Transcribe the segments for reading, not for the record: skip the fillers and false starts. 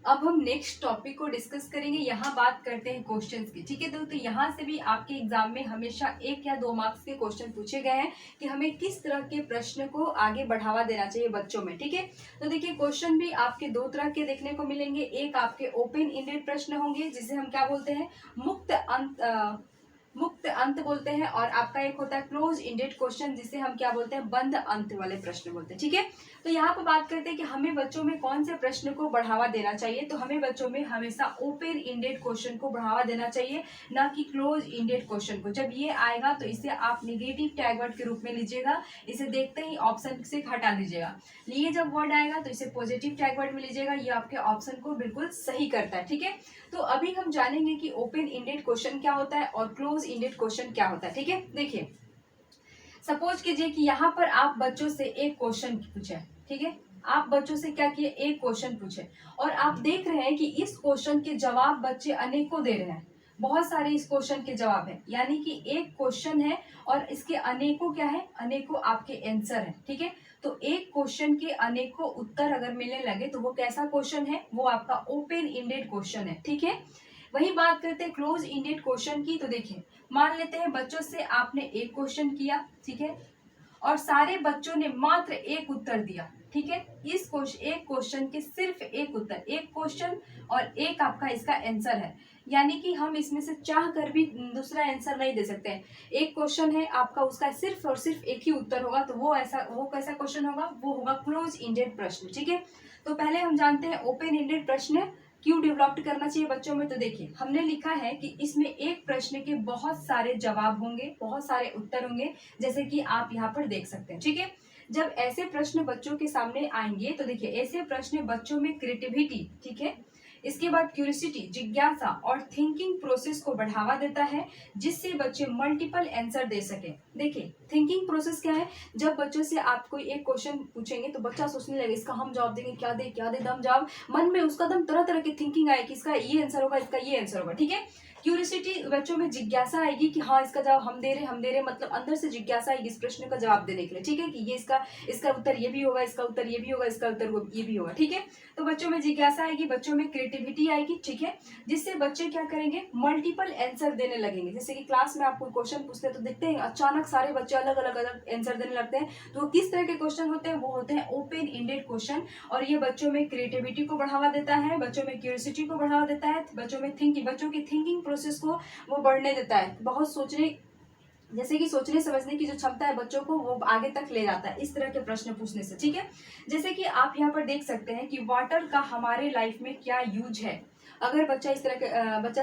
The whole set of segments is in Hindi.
अब हम नेक्स्ट टॉपिक को डिस्कस करेंगे। यहाँ बात करते हैं क्वेश्चंस की। ठीक है तो यहाँ से भी आपके एग्जाम में हमेशा 1 या 2 मार्क्स के क्वेश्चन पूछे गए हैं कि हमें किस तरह के प्रश्न को आगे बढ़ावा देना चाहिए बच्चों में। ठीक है तो देखिए क्वेश्चन भी आपके 2 तरह के देखने को मिलेंगे। एक आपके ओपन इंडेड प्रश्न होंगे जिसे हम क्या बोलते हैं, मुक्त अंत बोलते हैं, और आपका एक होता है क्लोज इंडेड क्वेश्चन जिसे हम क्या बोलते हैं, बंद अंत वाले प्रश्न बोलते हैं। ठीक है तो यहाँ पर बात करते हैं कि हमें बच्चों में कौन से प्रश्न को बढ़ावा देना चाहिए। तो हमें बच्चों में हमेशा ओपन इंडेड क्वेश्चन को बढ़ावा देना चाहिए, ना कि क्लोज इंडेड क्वेश्चन को। जब ये आएगा तो इसे आप निगेटिव टैग वर्ड के रूप में लीजिएगा, इसे देखते ही ऑप्शन से हटा दीजिएगा। ये जब वर्ड आएगा तो इसे पॉजिटिव टैग वर्ड में लीजिएगा, ये आपके ऑप्शन को बिल्कुल सही करता है। ठीक है तो अभी हम जानेंगे कि ओपन इंडेड क्वेश्चन क्या होता है और क्लोज इंडेड क्वेश्चन क्या होता है। ठीक है देखिए सपोज कीजिए कि यहाँ पर आप बच्चों से एक क्वेश्चन पूछे। ठीक है आप बच्चों से क्या किए, एक क्वेश्चन पूछे और आप देख रहे हैं कि इस क्वेश्चन के जवाब बच्चे अनेकों दे रहे हैं। बहुत सारे इस क्वेश्चन के जवाब है, यानी कि एक क्वेश्चन है और इसके अनेकों क्या है, अनेकों आपके आंसर है। ठीक है तो एक क्वेश्चन के अनेकों उत्तर अगर मिलने लगे तो वो कैसा क्वेश्चन है, वो आपका ओपन इंडेड क्वेश्चन है। ठीक है वही बात करते हैं क्लोज इंडेड क्वेश्चन की। तो देखिए मान लेते हैं बच्चों से आपने एक क्वेश्चन किया, ठीक है और सारे बच्चों ने मात्र एक उत्तर दिया। ठीक है इस एक क्वेश्चन के सिर्फ एक उत्तर, एक क्वेश्चन और एक आपका इसका आंसर है, यानी कि हम इसमें से चाह कर भी दूसरा आंसर नहीं दे सकते हैं। एक क्वेश्चन है आपका, उसका सिर्फ और सिर्फ एक ही उत्तर होगा, तो वो कैसा क्वेश्चन होगा, वो होगा क्लोज इंडेड प्रश्न। ठीक है तो पहले हम जानते हैं ओपन इंडेड प्रश्न क्यों डेवलप करना चाहिए बच्चों में। तो देखिए हमने लिखा है कि इसमें एक प्रश्न के बहुत सारे जवाब होंगे, बहुत सारे उत्तर होंगे, जैसे कि आप यहाँ पर देख सकते हैं। ठीक है जब ऐसे प्रश्न बच्चों के सामने आएंगे तो देखिए ऐसे प्रश्न बच्चों में क्रिएटिविटी, ठीक है इसके बाद क्यूरियोसिटी, जिज्ञासा और थिंकिंग प्रोसेस को बढ़ावा देता है, जिससे बच्चे मल्टीपल आंसर दे सके। देखिए थिंकिंग प्रोसेस क्या है, जब बच्चों से आप कोई एक क्वेश्चन पूछेंगे तो बच्चा सोचने लगे इसका हम जवाब देंगे, क्या दे दम जवाब, मन में उसका दम तरह तरह की थिंकिंग आए कि इसका ये आंसर होगा, इसका ये आंसर होगा। ठीक है क्यूरियोसिटी, बच्चों में जिज्ञासा आएगी कि हाँ इसका जवाब हम दे रहे मतलब अंदर से जिज्ञासा आएगी इस प्रश्न का जवाब देने के लिए। ठीक है कि ये इसका उत्तर ये भी होगा, इसका उत्तर ये भी होगा, इसका उत्तर ये भी होगा। ठीक है तो बच्चों में जिज्ञासा आएगी, बच्चों में क्रिएटिविटी आएगी। ठीक है जिससे बच्चे क्या करेंगे, मल्टीपल आंसर देने लगेंगे। जैसे कि क्लास में आपको क्वेश्चन पूछते हैं तो देखते हैं अचानक सारे बच्चे अलग अलग आंसर देने लगते हैं। तो वो किस तरह के क्वेश्चन होते हैं, वो होते हैं ओपन इंडेड क्वेश्चन, और ये बच्चों में क्रिएटिविटी को बढ़ावा देता है, बच्चों में क्यूरियोसिटी को बढ़ावा देता है, बच्चों की थिंकिंग प्रोसेस को वो बढ़ने देता है। बहुत सोचने, जैसे कि सोचने समझने की जो क्षमता है बच्चों को, वो आगे तक ले जाता है इस तरह के प्रश्न पूछने से। ठीक है जैसे कि आप यहाँ पर देख सकते हैं कि वाटर का हमारे लाइफ में क्या यूज है। अगर बच्चा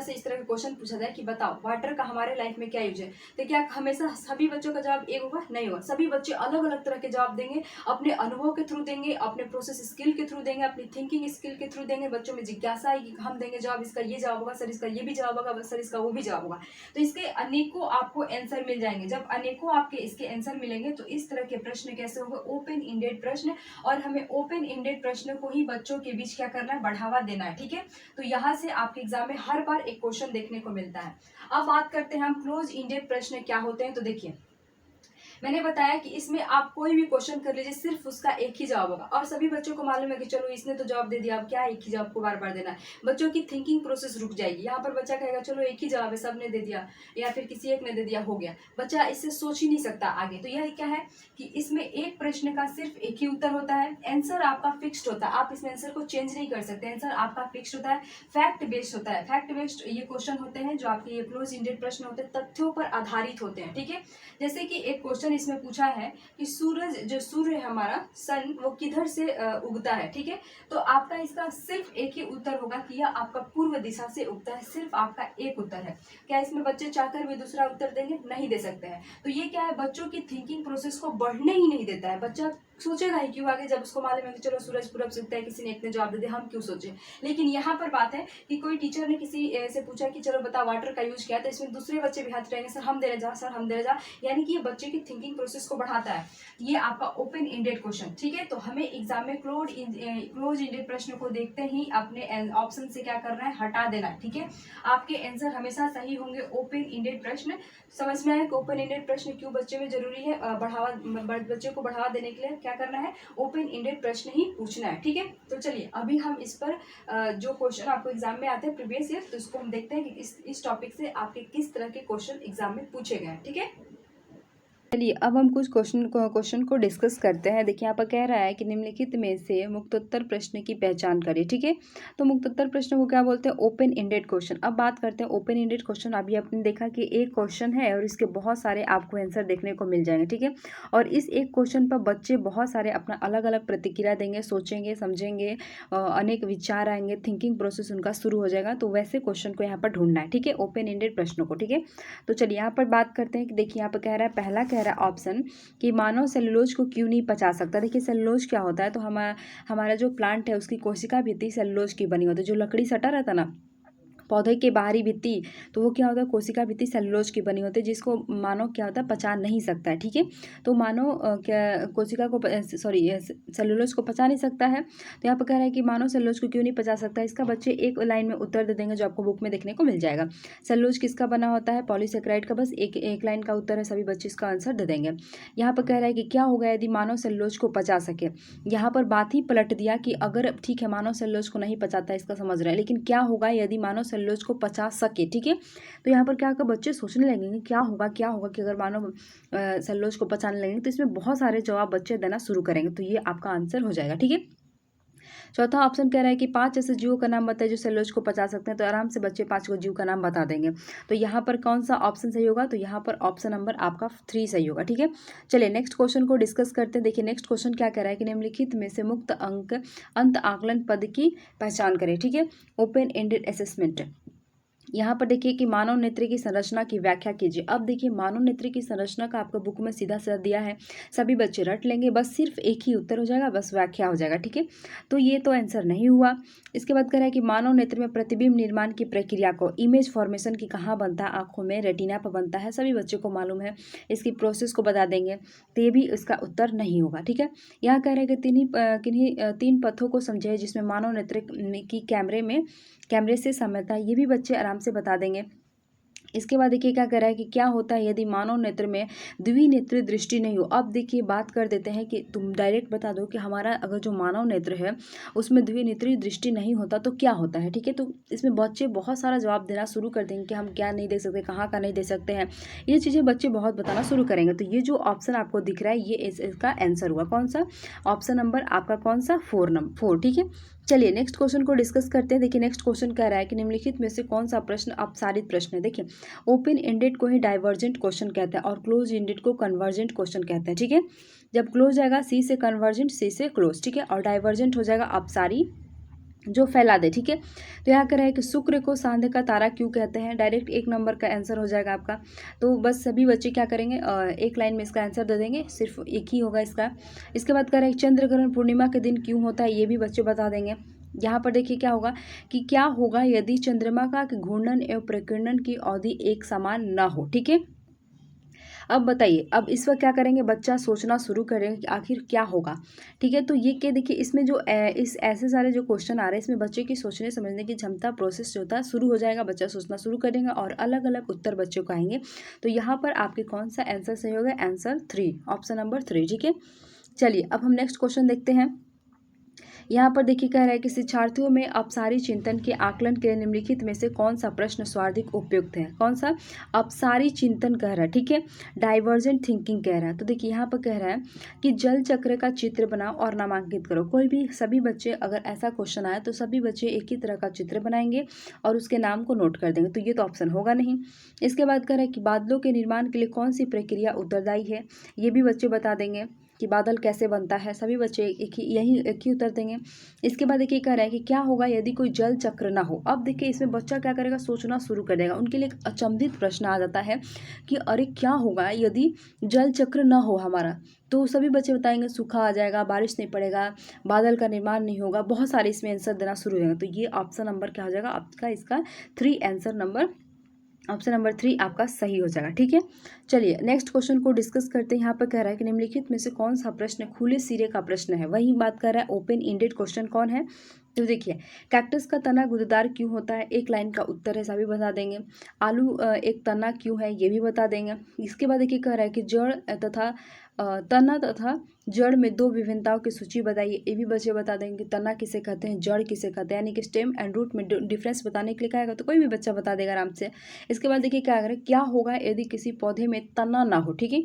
से इस तरह के क्वेश्चन पूछा जाए कि बताओ वाटर का हमारे लाइफ में क्या यूज है, तो क्या हमेशा सभी बच्चों का जवाब एक होगा, नहीं होगा। सभी बच्चे अलग अलग तरह के जवाब देंगे, अपने अनुभव के थ्रू देंगे, अपने प्रोसेस स्किल के थ्रू देंगे, अपनी थिंकिंग स्किल के थ्रू देंगे। बच्चों में जिज्ञासा आएगी, हम देंगे जवाब, इसका ये जवाब होगा सर, इसका ये भी जवाब होगा सर, इसका वो भी जवाब होगा। तो इसके अनेकों आपको आंसर मिल जाएंगे। जब अनेकों आपके इसके आंसर मिलेंगे तो इस तरह के प्रश्न कैसे होंगे, ओपन इंडेड प्रश्न। और हमें ओपन इंडेड प्रश्न को ही बच्चों के बीच क्या करना है, बढ़ावा देना है। ठीक है तो यहाँ से आपके एग्जाम में हर बार एक क्वेश्चन देखने को मिलता है। अब बात करते हैं हम क्लोज इंडेड प्रश्न क्या होते हैं। तो देखिए मैंने बताया कि इसमें आप कोई भी क्वेश्चन कर लीजिए, सिर्फ उसका एक ही जवाब होगा, और सभी बच्चों को मालूम है कि चलो इसने तो जवाब दे दिया, अब क्या एक ही जवाब को बार बार देना है। बच्चों की थिंकिंग प्रोसेस रुक जाएगी। यहाँ पर बच्चा कहेगा चलो एक ही जवाब है, सबने दे दिया, या फिर किसी एक ने दे दिया, हो गया। बच्चा इससे सोच ही नहीं सकता आगे। तो यह क्या है कि इसमें एक प्रश्न का सिर्फ एक ही उत्तर होता है, आंसर आपका फिक्स्ड होता है, आप इसमें आंसर को चेंज नहीं कर सकते, आंसर आपका फिक्स्ड होता है, फैक्ट बेस्ड होता है। फैक्ट बेस्ड ये क्वेश्चन होते हैं जो आपके ये क्लोज इंडेड प्रश्न होते हैं, तथ्यों पर आधारित होते हैं। ठीक है जैसे कि एक क्वेश्चन इसमें पूछा है कि सूर्य है हमारा सन, वो किधर से उगता है। ठीक है तो आपका इसका सिर्फ एक ही उत्तर होगा कि यह आपका पूर्व दिशा से उगता है, सिर्फ आपका एक उत्तर है। क्या इसमें बच्चे चाहकर भी दूसरा उत्तर देंगे, नहीं दे सकते हैं। तो ये क्या है, बच्चों की थिंकिंग प्रोसेस को बढ़ने ही नहीं देता है। बच्चा सोचेगा ही क्यों आगे, जब उसको मालूम है कि चलो सूरज पूरब से उगता है, किसी ने एक ने जवाब दे दिया, हम क्यों सोचे। लेकिन यहाँ पर बात है कि कोई टीचर ने किसी से पूछा कि चलो बता वाटर का यूज क्या है, तो इसमें दूसरे बच्चे भी हाथ उठाएंगे, सर हम दे रहे जा, सर हम दे रहे जा, यानी कि ये बच्चे की थिंकिंग प्रोसेस को बढ़ाता है। ये आपका ओपन इंडेड क्वेश्चन। ठीक है तो हमें एग्जाम में क्लोज इंडेड प्रश्न को देखते ही अपने ऑप्शन से क्या करना है, हटा देना है। ठीक है आपके आंसर हमेशा सही होंगे। ओपन इंडेड प्रश्न समझ में आए कि ओपन इंडेड प्रश्न क्यों बच्चे में जरूरी है, बच्चे को बढ़ावा देने के लिए क्या करना है, ओपन एंडेड प्रश्न ही पूछना है, ठीक है। तो चलिए अभी हम इस पर जो क्वेश्चन आपको एग्जाम में आते हैं प्रीवियस ईयर, तो इसको हम देखते हैं कि इस टॉपिक से आपके किस तरह के क्वेश्चन एग्जाम में पूछे गए हैं, ठीक है। चलिए अब हम कुछ क्वेश्चन को डिस्कस करते हैं। देखिए यहाँ पर कह रहा है कि निम्नलिखित में से मुक्तोत्तर प्रश्न की पहचान करें, ठीक है। तो मुक्तोत्तर प्रश्न को क्या बोलते हैं, ओपन एंडेड क्वेश्चन। अब बात करते हैं ओपन एंडेड क्वेश्चन। अभी आपने देखा कि एक क्वेश्चन है और इसके बहुत सारे आपको आंसर देखने को मिल जाएंगे, ठीक है। और इस एक क्वेश्चन पर बच्चे बहुत सारे अपना अलग अलग प्रतिक्रिया देंगे, सोचेंगे, समझेंगे, अनेक विचार आएंगे, थिंकिंग प्रोसेस उनका शुरू हो जाएगा। तो वैसे क्वेश्चन को यहाँ पर ढूंढना है, ठीक है, ओपन एंडेड प्रश्नों को, ठीक है। तो चलिए यहाँ पर बात करते हैं कि देखिए यहाँ पर कह रहा है, पहला कह रहा है ऑप्शन कि मानव सेलुलोज को क्यों नहीं पचा सकता। देखिए सेलुलोज क्या होता है, तो हमारा जो प्लांट है उसकी कोशिका भित्ति सेलुलोज की बनी होती है। जो लकड़ी सटा रहता है ना पौधे के बाहरी भित्ति, तो वो क्या होता है, कोशिका भित्ति सेलुलोज की बनी होती है, जिसको मानव क्या होता है, पचा नहीं सकता है, ठीक है। तो मानव क्या कोशिका को सेलुलोज को पचा नहीं सकता है। तो यहाँ पर कह रहा है कि मानव सेलुलोज को क्यों नहीं पचा सकता है। इसका बच्चे एक लाइन में उत्तर दे देंगे जो आपको बुक में देखने को मिल जाएगा। सेलुलोज किसका बना होता है, पॉलीसेकेराइड का। बस एक लाइन का उत्तर है, सभी बच्चे इसका आंसर दे देंगे। यहाँ पर कह रहा है कि क्या होगा यदि मानव सेलुलोज को पचा सके। यहाँ पर बात ही पलट दिया कि अगर ठीक है मानव सेलुलोज को नहीं पचाता, इसका समझ रहे हैं, लेकिन क्या होगा यदि मानव सेलुलोज को पचा सके, ठीक है। तो यहाँ पर क्या होगा, बच्चे सोचने लगेंगे क्या होगा कि अगर मानव सेलुलोज को पचाने लगेंगे। तो इसमें बहुत सारे जवाब बच्चे देना शुरू करेंगे, तो ये आपका आंसर हो जाएगा, ठीक है। चौथा ऑप्शन कह रहा है कि 5 ऐसे जीवों का नाम बताए जो सेलुलोज को पचा सकते हैं। तो आराम से बच्चे 5 को जीव का नाम बता देंगे। तो यहाँ पर कौन सा ऑप्शन सही होगा, तो यहाँ पर ऑप्शन नंबर आपका 3 सही होगा, ठीक है। चलिए नेक्स्ट क्वेश्चन को डिस्कस करते हैं। देखिए नेक्स्ट क्वेश्चन क्या कह रहा है कि निम्नलिखित में से मुक्त अंत आकलन पद की पहचान करें, ठीक है। Open ended assessment. यहाँ पर देखिए कि मानव नेत्र की संरचना की व्याख्या कीजिए। अब देखिए मानव नेत्र की संरचना का आपका बुक में सीधा सीधा दिया है, सभी बच्चे रट लेंगे, बस सिर्फ एक ही उत्तर हो जाएगा, बस व्याख्या हो जाएगा, ठीक है। तो ये तो आंसर नहीं हुआ। इसके बाद कह रहा है कि मानव नेत्र में प्रतिबिंब निर्माण की प्रक्रिया को इमेज फॉर्मेशन की कहाँ बनता है, आंखों में रेटिना पर बनता है, सभी बच्चों को मालूम है, इसकी प्रोसेस को बता देंगे। तो ये भी इसका उत्तर नहीं होगा, ठीक है। यहाँ कह रहा है कि तीन पथों को समझे जिसमें मानव नेत्र की कैमरे से समझता है, ये भी बच्चे आराम से बता देंगे। इसके बाद देखिए क्या कह रहा है कि क्या होता है यदि मानव नेत्र में द्विनेत्री दृष्टि नहीं हो। अब देखिए बात कर देते हैं कि तुम डायरेक्ट बता दो कि हमारा अगर जो मानव नेत्र है उसमें द्विनेत्री दृष्टि नहीं होता तो क्या होता है, ठीक है। तो इसमें बच्चे बहुत सारा जवाब देना शुरू कर देंगे कि हम क्या नहीं देख सकते, कहाँ का नहीं दे सकते हैं, ये चीज़ें बच्चे बहुत बताना शुरू करेंगे। तो ये जो ऑप्शन आपको दिख रहा है ये इसका आंसर हुआ, कौन सा ऑप्शन नंबर आपका, कौन सा 4, ठीक है। चलिए नेक्स्ट क्वेश्चन को डिस्कस करते हैं। देखिए नेक्स्ट क्वेश्चन कह रहा है कि निम्नलिखित में से कौन सा प्रश्न अपसारित प्रश्न है। देखिए ओपन एंडेड को ही डाइवर्जेंट क्वेश्चन कहते हैं और क्लोज एंडेड को कन्वर्जेंट क्वेश्चन कहते हैं, ठीक है। जब क्लोज आएगा सी से कन्वर्जेंट, सी से क्लोज, ठीक है, और डाइवर्जेंट हो जाएगा अपसारी जो फैला दे, ठीक है। तो यहाँ कह रहा है कि शुक्र को सांध्य का तारा क्यों कहते हैं। डायरेक्ट 1 नंबर का आंसर हो जाएगा आपका। तो बस सभी बच्चे क्या करेंगे, एक लाइन में इसका आंसर दे देंगे, सिर्फ एक ही होगा इसका। इसके बाद कह रहा है चंद्र ग्रहण पूर्णिमा के दिन क्यों होता है, ये भी बच्चे बता देंगे। यहाँ पर देखिए क्या होगा कि क्या होगा यदि चंद्रमा का घूर्णन एवं प्रकीर्णन की अवधि एक समान न हो, ठीक है। अब बताइए, अब इस वक्त क्या करेंगे, बच्चा सोचना शुरू करेंगे कि आखिर क्या होगा, ठीक है। तो ये क्या देखिए इसमें जो इस ऐसे सारे जो क्वेश्चन आ रहे हैं इसमें बच्चे की सोचने समझने की क्षमता प्रोसेस जो होता है शुरू हो जाएगा, बच्चा सोचना शुरू करेंगे और अलग अलग उत्तर बच्चों को आएंगे। तो यहाँ पर आपके कौन सा आंसर सही होगा, आंसर 3, ऑप्शन नंबर 3, ठीक है। चलिए अब हम नेक्स्ट क्वेश्चन देखते हैं। यहाँ पर देखिए कह रहा है कि शिक्षार्थियों में अपसारी चिंतन के आकलन के लिए निम्नलिखित में से कौन सा प्रश्न सर्वाधिक उपयुक्त है। कौन सा, अपसारी चिंतन कह रहा है, ठीक है, डाइवर्जेंट थिंकिंग कह रहा है। तो देखिए यहाँ पर कह रहा है कि जल चक्र का चित्र बनाओ और नामांकित करो। कोई भी सभी बच्चे अगर ऐसा क्वेश्चन आए तो सभी बच्चे एक ही तरह का चित्र बनाएंगे और उसके नाम को नोट कर देंगे। तो ये तो ऑप्शन होगा नहीं। इसके बाद कह रहा है कि बादलों के निर्माण के लिए कौन सी प्रक्रिया उत्तरदायी है, ये भी बच्चे बता देंगे कि बादल कैसे बनता है, सभी बच्चे एक ही उत्तर देंगे। इसके बाद देखिए कह रहा है कि क्या होगा यदि कोई जल चक्र ना हो। अब देखिए इसमें बच्चा क्या करेगा, सोचना शुरू कर देगा। उनके लिए एक अचंभित प्रश्न आ जाता है कि अरे क्या होगा यदि जल चक्र ना हो हमारा। तो सभी बच्चे बताएंगे सूखा आ जाएगा, बारिश नहीं पड़ेगा, बादल का निर्माण नहीं होगा, बहुत सारे इसमें आंसर देना शुरू हो जाएगा। तो ये ऑप्शन नंबर क्या हो जाएगा आपका, इसका 3 आंसर नंबर, ऑप्शन नंबर 3 आपका सही हो जाएगा, ठीक है। चलिए नेक्स्ट क्वेश्चन को डिस्कस करते हैं। यहाँ पर कह रहा है कि निम्नलिखित में से कौन सा प्रश्न खुले सिरे का प्रश्न है। वही बात कर रहा है ओपन एंडेड क्वेश्चन कौन है। तो देखिए कैक्टस का तना गुदेदार क्यों होता है, एक लाइन का उत्तर है, सभी बता देंगे। आलू एक तना क्यों है, ये भी बता देंगे। इसके बाद देखिए कह रहा है कि जड़ तथा तना तथा जड़ में दो विभिन्नताओं की सूची बताइए। ये भी बच्चे बता देंगे कि तना किसे कहते हैं, जड़ किसे कहते हैं, यानी कि स्टेम एंड रूट में डिफरेंस बताने के लिए क्या आएगा, तो कोई भी बच्चा बता देगा आराम से। इसके बाद देखिए क्या करें, क्या होगा यदि किसी पौधे में तना ना हो। ठीक है,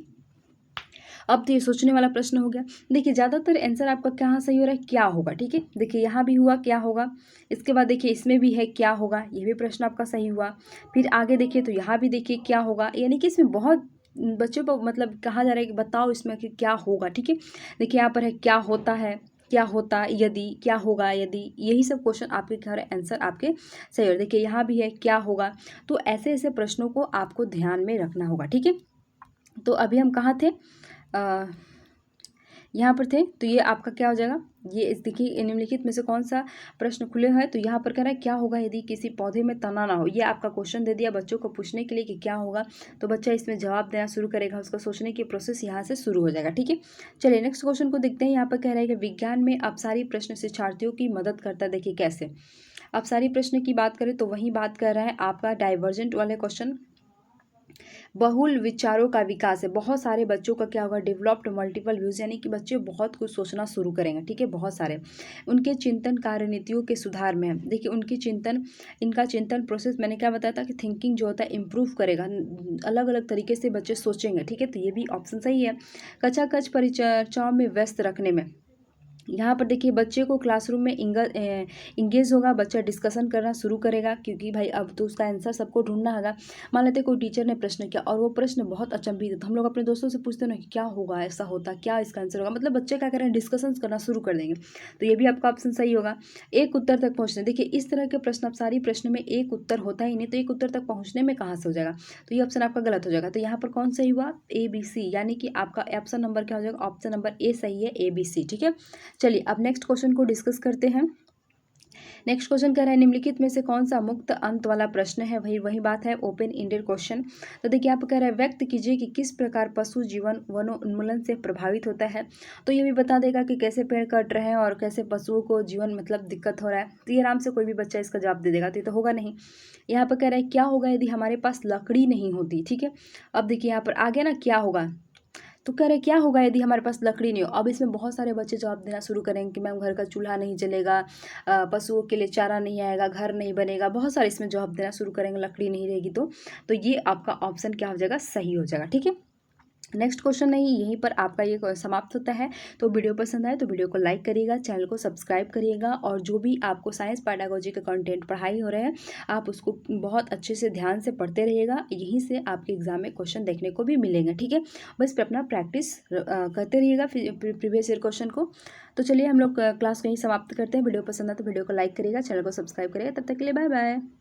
अब तो ये सोचने वाला प्रश्न हो गया। देखिए ज़्यादातर आंसर आपका कहाँ सही हो रहा है, क्या होगा। ठीक है, देखिए यहाँ भी हुआ क्या होगा, इसके बाद देखिए इसमें भी है क्या होगा, ये भी प्रश्न आपका सही हुआ। फिर आगे देखिए तो यहाँ भी देखिए क्या होगा, यानी कि इसमें बहुत बच्चों को मतलब कहा जा रहा है कि बताओ इसमें कि क्या होगा। ठीक है, देखिए यहाँ पर है क्या होता है, क्या होता यदि, क्या होगा यदि, यही सब क्वेश्चन आपके क्या हो रहे हैं, आंसर आपके सही हो रहे हैं। देखिए यहाँ भी है क्या होगा, तो ऐसे ऐसे प्रश्नों को आपको ध्यान में रखना होगा। ठीक है, तो अभी हम कहाँ थे, यहाँ पर थे, तो ये आपका क्या हो जाएगा, ये इस देखिए निम्नलिखित में से कौन सा प्रश्न खुले हैं, तो यहाँ पर कह रहा है क्या होगा यदि किसी पौधे में तना ना हो। ये आपका क्वेश्चन दे दिया बच्चों को पूछने के लिए कि क्या होगा, तो बच्चा इसमें जवाब देना शुरू करेगा, उसका सोचने की प्रोसेस यहाँ से शुरू हो जाएगा। ठीक है, चलिए नेक्स्ट क्वेश्चन को देखते हैं। यहाँ पर कह रहा है कि विज्ञान में अपसारी प्रश्न शिक्षार्थियों की मदद करता है। देखिए कैसे, अपसारी प्रश्न की बात करें तो वही बात कर रहा है आपका डाइवर्जेंट वाले क्वेश्चन। बहुल विचारों का विकास है, बहुत सारे बच्चों का क्या होगा, डेवलप्ड मल्टीपल व्यूज, यानी कि बच्चे बहुत कुछ सोचना शुरू करेंगे। ठीक है, बहुत सारे उनके चिंतन कार्यनीतियों के सुधार में है। देखिए उनकी चिंतन, इनका चिंतन प्रोसेस मैंने क्या बताया था कि थिंकिंग जो होता है इम्प्रूव करेगा, अलग अलग तरीके से बच्चे सोचेंगे। ठीक है, तो ये भी ऑप्शन सही है। कचाकच परिचर्चाओं में व्यस्त रखने में, यहाँ पर देखिए बच्चे को क्लासरूम में इंगेज होगा, बच्चा डिस्कशन करना शुरू करेगा, क्योंकि भाई अब तो उसका आंसर सबको ढूंढना होगा। मान लेते कोई टीचर ने प्रश्न किया और वो प्रश्न बहुत अचंभित है, तो हम लोग अपने दोस्तों से पूछते हैं ना कि क्या होगा, ऐसा होता क्या इसका आंसर होगा, मतलब बच्चे क्या करें, डिस्कशन करना शुरू कर देंगे। तो ये भी आपका ऑप्शन सही होगा। एक उत्तर तक पहुँचने, देखिए इस तरह के प्रश्न, अब सारी प्रश्न में एक उत्तर होता ही नहीं, तो एक उत्तर तक पहुँचने में कहाँ से हो जाएगा, तो ये ऑप्शन आपका गलत हो जाएगा। तो यहाँ पर कौन सही हुआ, ABC, यानी कि आपका ऑप्शन नंबर क्या हो जाएगा, ऑप्शन नंबर ए सही है, ABC। ठीक है, चलिए अब नेक्स्ट क्वेश्चन को डिस्कस करते हैं। नेक्स्ट क्वेश्चन कह रहा है निम्नलिखित में से कौन सा मुक्त अंत वाला प्रश्न है, वही बात है, ओपन इंडेड क्वेश्चन। तो देखिए आप कह रहा है व्यक्त कीजिए कि किस प्रकार पशु जीवन वनोन्मूलन से प्रभावित होता है। तो ये भी बता देगा कि कैसे पेड़ कट रहे हैं और कैसे पशुओं को जीवन मतलब दिक्कत हो रहा है। तो ये आराम से कोई भी बच्चा इसका जवाब दे देगा, तो ये तो होगा नहीं। यहाँ पर कह रहा है क्या होगा यदि हमारे पास लकड़ी नहीं होती। ठीक है, अब देखिए यहाँ पर आगे ना क्या होगा, तो कह रहे क्या होगा यदि हमारे पास लकड़ी नहीं हो। अब इसमें बहुत सारे बच्चे जवाब देना शुरू करेंगे कि मैम घर का चूल्हा नहीं जलेगा, पशुओं के लिए चारा नहीं आएगा, घर नहीं बनेगा, बहुत सारे इसमें जवाब देना शुरू करेंगे लकड़ी नहीं रहेगी तो ये आपका ऑप्शन क्या हो जाएगा, सही हो जाएगा। ठीक है, नेक्स्ट क्वेश्चन नहीं, यहीं पर आपका ये समाप्त होता है। तो वीडियो पसंद आए तो वीडियो को लाइक करिएगा, चैनल को सब्सक्राइब करिएगा, और जो भी आपको साइंस पेडागोजी का कंटेंट पढ़ाई हो रहे हैं आप उसको बहुत अच्छे से ध्यान से पढ़ते रहिएगा, यहीं से आपके एग्जाम में क्वेश्चन देखने को भी मिलेंगे। ठीक है, बस पे अपना प्रैक्टिस करते रहिएगा प्रीवियस ईयर क्वेश्चन को। तो चलिए हम लोग क्लास को यहीं समाप्त करते हैं। वीडियो पसंद आए तो वीडियो को लाइक करिएगा, चैनल को सब्सक्राइब करिएगा। तब तक के लिए बाय बाय।